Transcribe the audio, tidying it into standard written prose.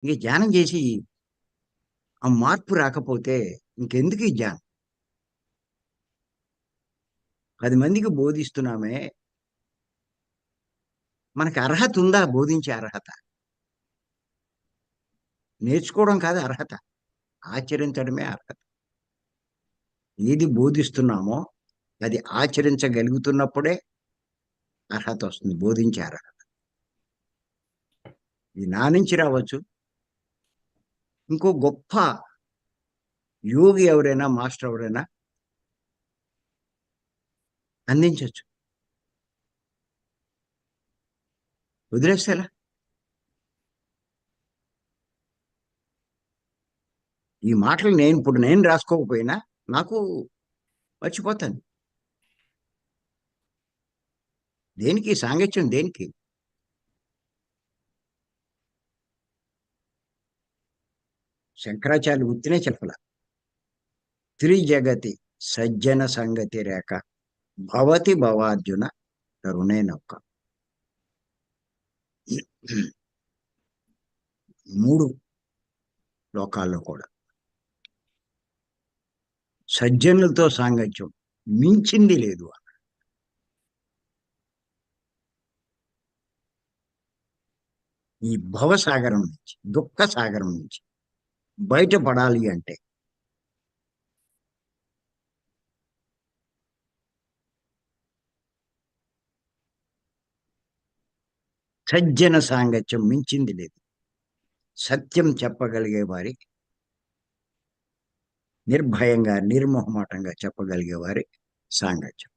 ఇంక ధ్యానం చేసి ఆ మార్పు రాకపోతే ఇంకెందుకు ఈ ధ్యానం? 10 మందికి బోధిస్తున్నామే, మనకి అర్హత ఉందా బోధించే అర్హత? నేర్చుకోవడం కాదు అర్హత, ఆచరించడమే అర్హత. ఏది బోధిస్తున్నామో అది ఆచరించగలుగుతున్నప్పుడే అర్హత వస్తుంది, బోధించే అర్హత. ఇది నా నుంచి రావచ్చు, ఇంకో గొప్ప యోగి ఎవరైనా, మాస్టర్ ఎవరైనా అందించవచ్చు. వదిలేస్తే ఎలా? ఈ మాటలు నేను రాసుకోకపోయినా నాకు మర్చిపోతాను. దేనికి సాంగత్యం దేనికి? శంకరాచార్యులు ఉత్తినే చెప్పల. త్రిజగతి సజ్జన సంగతి రేఖ భవతి భవార్జున కరుణే నౌక. మూడు లోకాల్లో కూడా సజ్జనులతో సాంగత్యం మించింది లేదు. ఈ భవసాగరం నుంచి, దుఃఖ సాగరం నుంచి బయటపడాలి అంటే సజ్జన సాంగత్యం మించింది లేదు. సత్యం చెప్పగలిగే వారి, నిర్భయంగా నిర్మోహమాటంగా చెప్పగలిగే వారి సాంగత్యం.